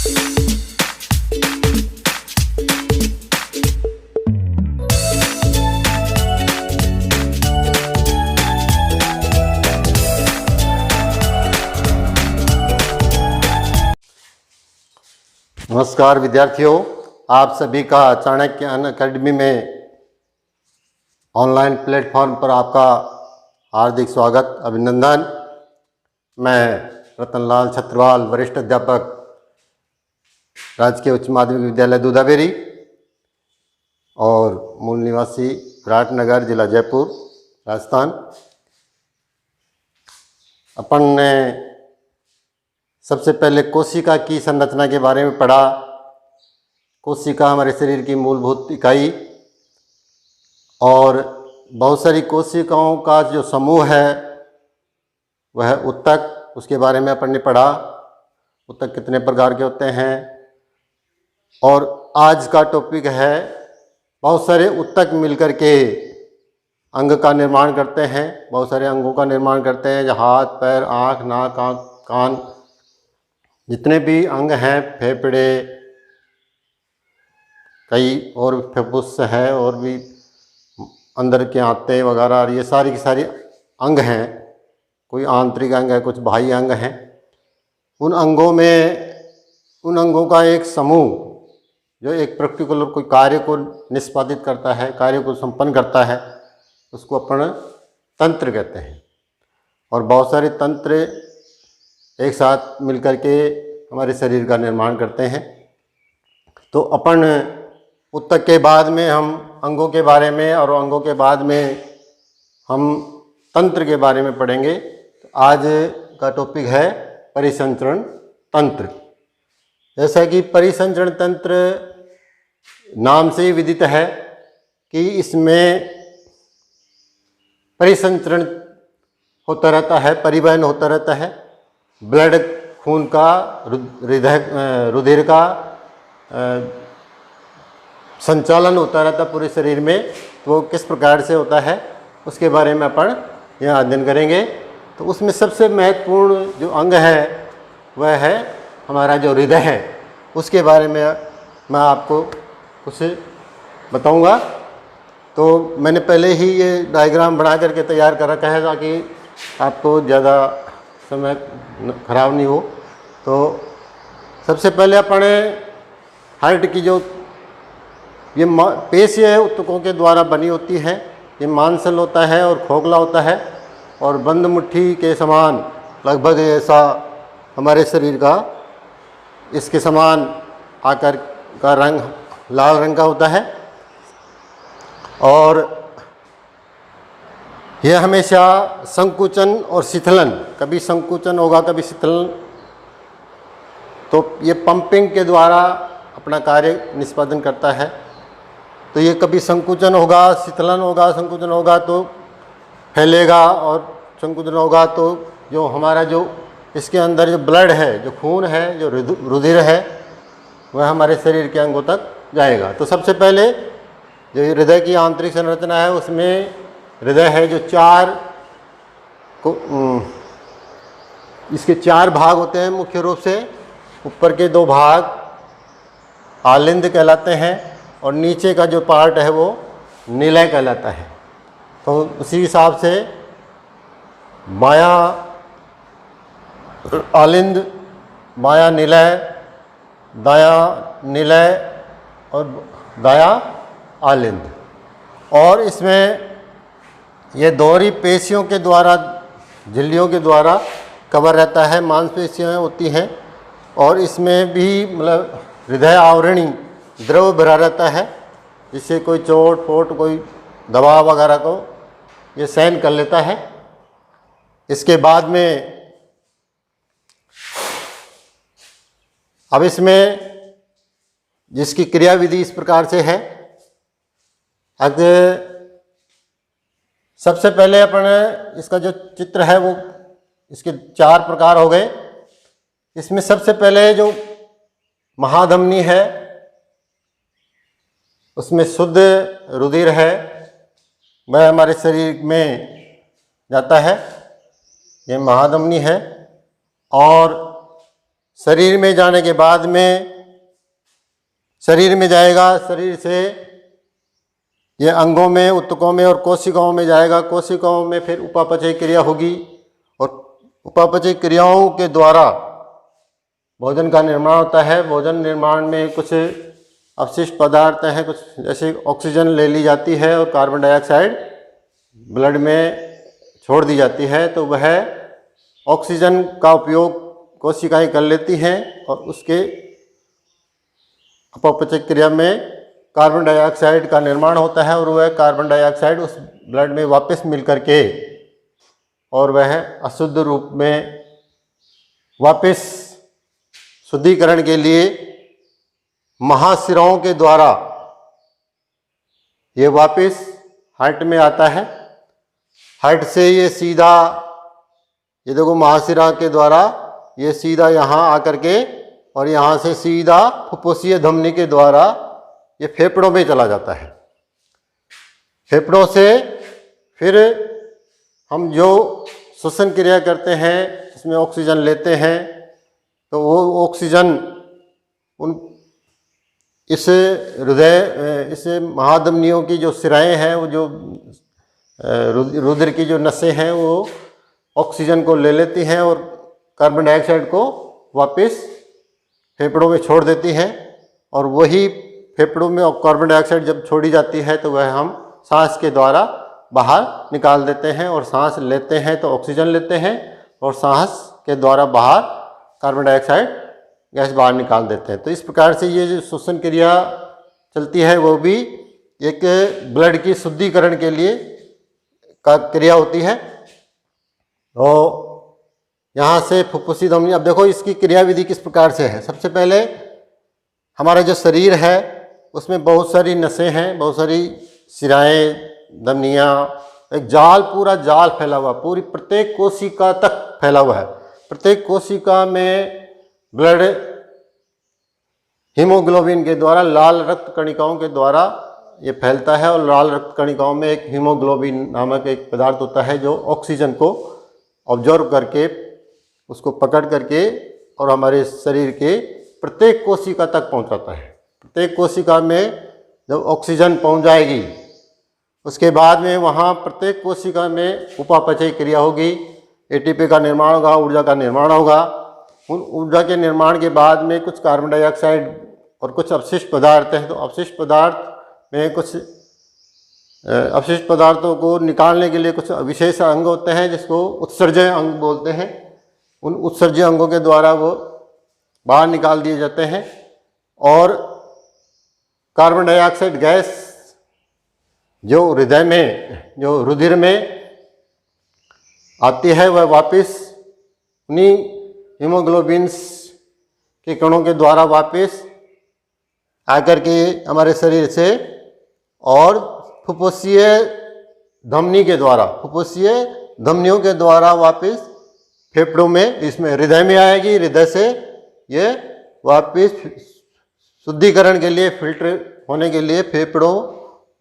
नमस्कार विद्यार्थियों, आप सभी का चाणक्य अनअकैडमी में ऑनलाइन प्लेटफॉर्म पर आपका हार्दिक स्वागत, अभिनंदन। मैं रतनलाल छत्रवाल, वरिष्ठ अध्यापक, राजकीय उच्च माध्यमिक विद्यालय दूधाबेरी और मूल निवासी विराटनगर, जिला जयपुर, राजस्थान। अपन ने सबसे पहले कोशिका की संरचना के बारे में पढ़ा। कोशिका हमारे शरीर की मूलभूत इकाई और बहुत सारी कोशिकाओं का जो समूह है वह ऊतक, उसके बारे में अपन ने पढ़ा। ऊतक कितने प्रकार के होते हैं। और आज का टॉपिक है, बहुत सारे ऊतक मिलकर के अंग का निर्माण करते हैं, बहुत सारे अंगों का निर्माण करते हैं, जो हाथ, पैर, आँख, नाक, कान, जितने भी अंग हैं, फेफड़े, कई और फुफ्फुस है और भी अंदर के आंतें वगैरह, ये सारी की सारी अंग हैं। कोई आंतरिक अंग है, कुछ बाह्य अंग हैं। उन अंगों का एक समूह जो एक पर्टिकुलर कोई कार्य को निष्पादित करता है, कार्य को संपन्न करता है, उसको अपन तंत्र कहते हैं। और बहुत सारे तंत्र एक साथ मिलकर के हमारे शरीर का निर्माण करते हैं। तो अपन ऊतक के बाद में हम अंगों के बारे में और अंगों के बाद में हम तंत्र के बारे में पढ़ेंगे। तो आज का टॉपिक है परिसंचरण तंत्र। जैसा कि परिसंचरण तंत्र नाम से ही विदित है कि इसमें परिसंचरण होता रहता है, परिवहन होता रहता है। ब्लड, खून का, रुधिर का संचालन होता रहता है पूरे शरीर में। तो वो किस प्रकार से होता है उसके बारे में अपन यहाँ अध्ययन करेंगे। तो उसमें सबसे महत्वपूर्ण जो अंग है वह है हमारा जो हृदय है। उसके बारे में मैं आपको कुछ बताऊंगा। तो मैंने पहले ही ये डायग्राम बना करके तैयार कर रखा है ताकि आपको ज़्यादा समय खराब नहीं हो। तो सबसे पहले अपने हार्ट की जो ये पेशी है ऊतकों के द्वारा बनी होती है। ये मांसल होता है और खोखला होता है और बंद मुट्ठी के समान लगभग ऐसा हमारे शरीर का इसके समान आकार का रंग लाल रंग का होता है। और यह हमेशा संकुचन और शिथिलन, कभी संकुचन होगा कभी शिथिलन। तो ये पंपिंग के द्वारा अपना कार्य निष्पादन करता है। तो ये कभी संकुचन होगा, शिथिलन होगा, संकुचन होगा तो फैलेगा और संकुचन होगा तो जो हमारा जो इसके अंदर जो ब्लड है, जो खून है, जो रुधिर है, वह हमारे शरीर के अंगों तक जाएगा। तो सबसे पहले जो हृदय की आंतरिक संरचना है उसमें हृदय है जो इसके चार भाग होते हैं मुख्य रूप से। ऊपर के दो भाग आलिंद कहलाते हैं और नीचे का जो पार्ट है वो निलय कहलाता है। तो उसी हिसाब से बायां आलिंद, बायां निलय, दायां निलय और दायां आलिंद। और इसमें ये दोहरी पेशियों के द्वारा, झिल्लियों के द्वारा कवर रहता है, मांसपेशियाँ होती हैं। और इसमें भी मतलब हृदय आवरणी द्रव भरा रहता है, जिससे कोई चोट फोट, कोई दबाव वगैरह को ये सहन कर लेता है। इसके बाद में अब इसमें जिसकी क्रियाविधि इस प्रकार से है। अगर सबसे पहले अपन इसका जो चित्र है वो इसके चार प्रकार हो गए। इसमें सबसे पहले जो महाधमनी है उसमें शुद्ध रुधिर है, वह हमारे शरीर में जाता है, ये महाधमनी है। और शरीर में जाने के बाद में शरीर में जाएगा, शरीर से ये अंगों में, ऊतकों में और कोशिकाओं में जाएगा। कोशिकाओं में फिर उपापचय क्रिया होगी और उपापचय क्रियाओं के द्वारा भोजन का निर्माण होता है। भोजन निर्माण में कुछ अवशिष्ट पदार्थ हैं, कुछ जैसे ऑक्सीजन ले ली जाती है और कार्बन डाइऑक्साइड ब्लड में छोड़ दी जाती है, तो वह ऑक्सीजन का उपयोग कोशिकाएं कर लेती हैं और उसके अपचय क्रिया में कार्बन डाइऑक्साइड का निर्माण होता है और वह कार्बन डाइऑक्साइड उस ब्लड में वापस मिल करके और वह अशुद्ध रूप में वापस शुद्धिकरण के लिए महाशिराओं के द्वारा ये वापस हार्ट में आता है। हार्ट से ये सीधा, ये देखो महाशिरा के द्वारा ये सीधा यहाँ आकर के और यहाँ से सीधा फुफ्फुसीय धमनी के द्वारा ये फेफड़ों में चला जाता है। फेफड़ों से फिर हम जो श्वसन क्रिया करते हैं, इसमें ऑक्सीजन लेते हैं, तो वो ऑक्सीजन उन इस हृदय, इस महाधमनियों की जो सिराएं हैं, वो जो रुधिर की जो नसें हैं, वो ऑक्सीजन को ले लेती हैं और कार्बन डाइऑक्साइड को वापस फेफड़ों में छोड़ देती हैं। और वही फेफड़ों में कार्बन डाइऑक्साइड जब छोड़ी जाती है तो वह हम सांस के द्वारा बाहर निकाल देते हैं और सांस लेते हैं तो ऑक्सीजन लेते हैं और सांस के द्वारा बाहर कार्बन डाइऑक्साइड गैस बाहर निकाल देते हैं। तो इस प्रकार से ये जो श्वसन क्रिया चलती है वो भी एक ब्लड की शुद्धिकरण के लिए का क्रिया होती है। और यहाँ से फुफ्फुसी धमनी, अब देखो इसकी क्रिया विधि किस प्रकार से है। सबसे पहले हमारा जो शरीर है उसमें बहुत सारी नसें हैं, बहुत सारी सिराएं, धमनियाँ, एक जाल, पूरा जाल फैला हुआ, पूरी प्रत्येक कोशिका तक फैला हुआ है। प्रत्येक कोशिका में ब्लड हीमोग्लोबिन के द्वारा, लाल रक्त कणिकाओं के द्वारा ये फैलता है और लाल रक्त कणिकाओं में एक हीमोग्लोबिन नामक एक पदार्थ होता है जो ऑक्सीजन को ऑब्जर्व करके, उसको पकड़ करके और हमारे शरीर के प्रत्येक कोशिका तक पहुंचाता है। प्रत्येक कोशिका में जब ऑक्सीजन पहुंच जाएगी उसके बाद में वहाँ प्रत्येक कोशिका में उपापचय क्रिया होगी, एटीपी का निर्माण होगा, ऊर्जा का निर्माण होगा। उन ऊर्जा के निर्माण के बाद में कुछ कार्बन डाइऑक्साइड और कुछ अवशिष्ट पदार्थ हैं, तो अवशिष्ट पदार्थ में कुछ अवशिष्ट पदार्थों को निकालने के लिए कुछ विशेष अंग होते हैं जिसको उत्सर्जय अंग बोलते हैं। उन उत्सर्जय अंगों के द्वारा वो बाहर निकाल दिए जाते हैं और कार्बन डाइऑक्साइड गैस जो हृदय में, जो रुधिर में आती है, वह वापस उन्हीं हीमोग्लोबिन्स के कणों के द्वारा वापस आकर के हमारे शरीर से और फुफ्फुसीय धमनी के द्वारा, फुफ्फुसीय धमनियों के द्वारा वापस फेफड़ों में, इसमें हृदय में आएगी। हृदय से ये वापस शुद्धिकरण के लिए, फिल्टर होने के लिए फेफड़ों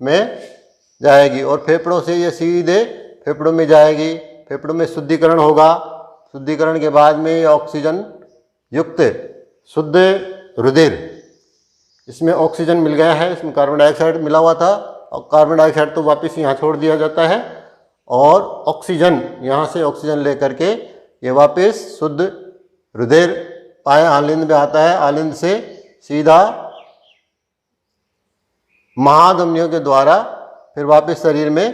में जाएगी और फेफड़ों से ये सीधे फेफड़ों में जाएगी। फेफड़ों में शुद्धिकरण होगा। शुद्धिकरण के बाद में ऑक्सीजन युक्त शुद्ध रुधिर, इसमें ऑक्सीजन मिल गया है, इसमें कार्बन डाइऑक्साइड मिला हुआ था और कार्बन डाइऑक्साइड तो वापस यहाँ छोड़ दिया जाता है और ऑक्सीजन, यहाँ से ऑक्सीजन लेकर के ये वापस शुद्ध रुधिर पाए आलिंद में आता है। आलिंद से सीधा महाधमनियों के द्वारा फिर वापस शरीर में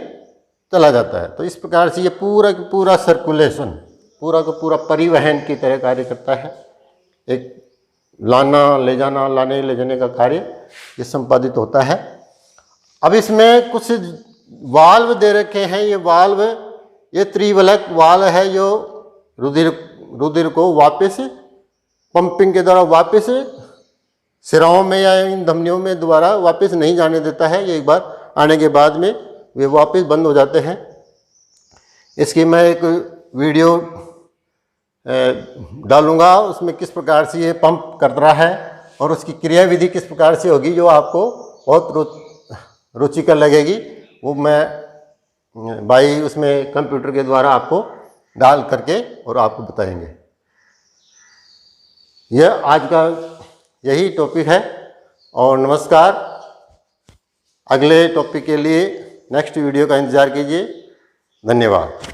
चला जाता है। तो इस प्रकार से ये पूरा का पूरा सर्कुलेशन, पूरा का पूरा परिवहन की तरह कार्य करता है। एक लाना ले जाना, लाने ले जाने का कार्य ये संपादित होता है। अब इसमें कुछ वाल्व दे रखे हैं। ये वाल्व, ये त्रिवलक वाल्व है जो रुधिर को वापस पंपिंग के द्वारा वापस सिराओं में या इन धमनियों में दोबारा वापस नहीं जाने देता है। ये एक बार आने के बाद में वे वापस बंद हो जाते हैं। इसकी मैं एक वीडियो डालूंगा, उसमें किस प्रकार से ये पंप कर रहा है और उसकी क्रिया विधि किस प्रकार से होगी, जो आपको बहुत रुचिकर लगेगी। वो मैं भाई उसमें कंप्यूटर के द्वारा आपको डाल करके और आपको बताएंगे। यह आज का यही टॉपिक है। और नमस्कार। अगले टॉपिक के लिए नेक्स्ट वीडियो का इंतज़ार कीजिए। धन्यवाद।